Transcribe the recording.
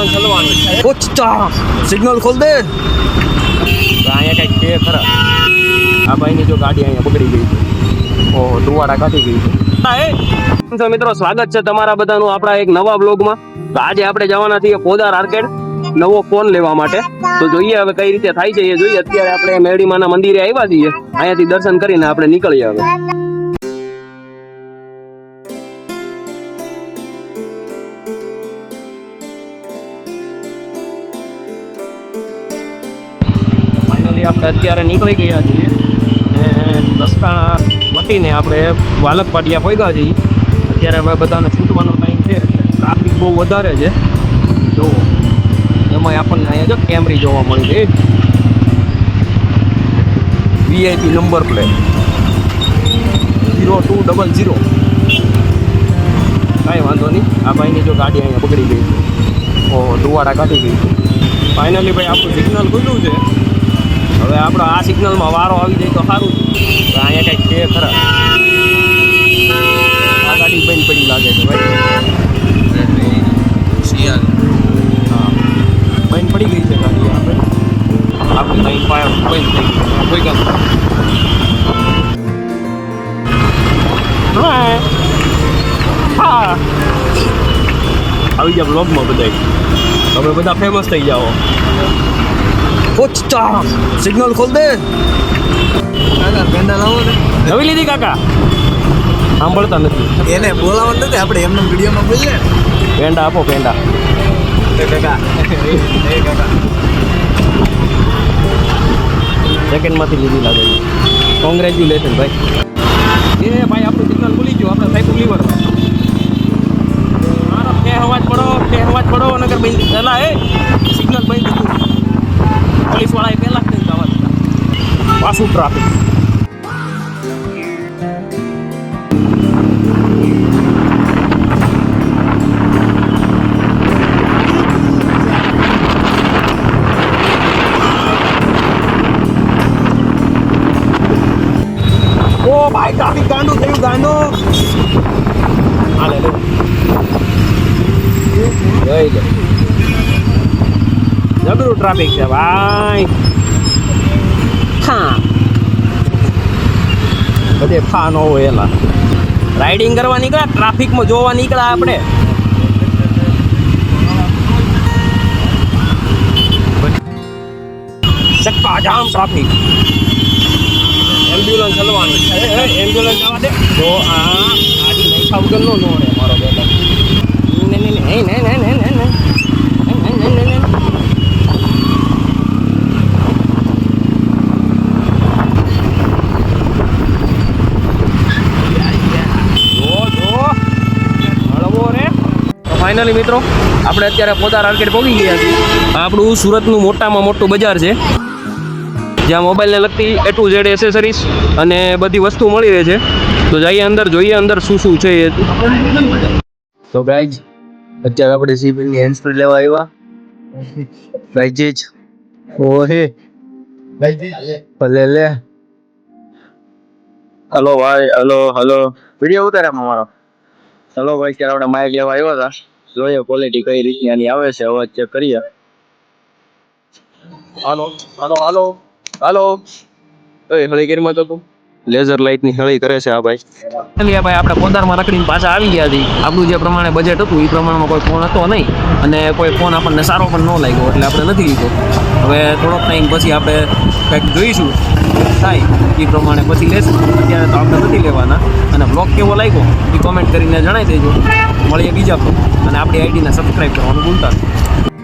Ambulance હલવાની છે. ઓચ્ચા signal ખોલ દે. તો અહીંયા કંઈક છે ખરા. આ ભાઈની જો ગાડી અહીંયા બગડી ગઈ છે. ઓહો ધુવાડા કાઢી ગઈ છે. હા એ તો મિત્રો સ્વાગત છે તમારા બધાનું આપણા એક નવા બ્લોગમાં. તો આજે આપણે જવાના છીએ પોદાર આર્કેડ નવો ફોન લેવા માટે. તો જોઈએ હવે કઈ રીતે થાય છે એ જોઈએ. અત્યારે આપણે મેરડીમાના મંદિરે આવ્યા છીએ. અહીંયાથી દર્શન કરીને આપણે નીકળીએ હવે. ફાઇનલી આપણે અત્યારે નીકળી ગયા છીએ અને રસ્તા વટીને આપણે વાલક પાટિયા પહોંચ્યા છીએ. અત્યારે હવે બધાને છૂટવાનો ટાઈમ છે. ટ્રાફિક બહુ વધારે છે. જો એમાં આપણને અહીંયા જો કેમરી જોવા મળી છે. VIP number plate 0200. કાંઈ વાંધો નહીં. આ ભાઈની જો ગાડી અહીંયા પકડી ગઈ છે. ઓહો ધુવાડા કાઢી ગઈ છે. ફાઇનલી ભાઈ આપણું સિગ્નલ ખુલ્લું છે. હવે આપણો આ સિગ્નલમાં વારો આવી જાય તો સારું. તો અહીંયા કંઈક છે ખરા. આ ગાડી બંધ પડી લાગે છે ભાઈ. હા બંધ પડી ગઈ છે ગાડી. આપણી કંઈ બંધ થઈ ગઈ. કોઈ કામ હા આવી ગયા બ્લોગમાં બધા. તમે બધા ફેમસ થઈ જાઓ. ઓચ્ચા સિગ્નલ ખોલ દે. કાકા પેંડા લાવો ને. નવી લીધી કાકા? સાંભળતા નથી. એને બોલાવવાનું નથી આપણે એમને વિડીયોમાં બોલીએ. પેંડા આપો પેંડા. કાકા એ કાકા સેકન્ડમાંથી લીધી લાગે છે. કોંગ્રેચ્યુલેશન ભાઈ. એ ભાઈ આપણું સિગ્નલ ભૂલી ગયો. આપણે સાયકલ લીવર મારો કે અવાજ પડો નગર બંધ પહેલા એ સિગ્નલ બંધ થયું. પોલીસ વાળાએ પહેલા જ નહીં અવાજ પાછું ટ્રાફિક. ઓ ભાઈ ટ્રાફિક ગાંડું થયું ગાંડો. હાલે લે જબરું ટ્રાફિક છે ભાઈ. હા બધે ફા ન હોય એલા. રાઇડિંગ કરવા નીકળ્યા ટ્રાફિકમાં જોવા નીકળ્યા આપણે. ચક્કા જામ ટ્રાફિક. એમ્બ્યુલન્સ હલવાની છે. એમ્બ્યુલન્સ જવા દે. તો આ ગાડી નાખ્યા વગર નો નોડે મારો બેટો. ફાઇનલી મિત્રો આપણે અત્યારે પોદાર આર્કેડ પહોંચી ગયા છીએ. આ આપણું સુરતનું મોટામાં મોટું બજાર છે જ્યાં મોબાઈલને લગતી A to Z એસેસરીઝ અને બધી વસ્તુ મળી રહે છે. તો જઈએ અંદર જોઈએ અંદર શું શું છે એ. તો ગાઈઝ અત્યારે આપણે સીપીની હેન્ડ સ્પ્રે લેવા આવ્યા. ગાઈઝ ઓહે ભલે લે. હલો ભાઈ. હલો વિડીયો ઉતારે મારો. હલો ભાઈ ત્યારે આપણે માઇક લેવા આવ્યા હતા. જોઈએ ક્વોલિટી કઈ રીતની આની આવે છે. અવાજ ચેક કરીએ. હાલો એ હળી ગેરમાં તો તું લેઝર લાઇટની હળી કરે છે આ ભાઈ. ભાઈ આપણે પોદારમાં રખડીને પાછા આવી ગયા હતી. આપણું જે પ્રમાણે બજેટ હતું એ પ્રમાણમાં કોઈ ફોન હતો નહીં અને કોઈ ફોન આપણને સારો પણ ન લાગ્યો એટલે આપણે નથી લીધો. હવે થોડોક ટાઈમ પછી આપણે કંઈક જોઈશું થાય એ પ્રમાણે પછી લેશું. અત્યારે તો આપણે નથી લેવાના. અને બ્લોગ કેવો લાગ્યો એ કોમેન્ટ કરીને જણાવી દેજો. મળીએ બીજા બ્લોગ અને આપણી આઈડીને સબસ્ક્રાઈબ કરવાનું ભૂલતા નહીં.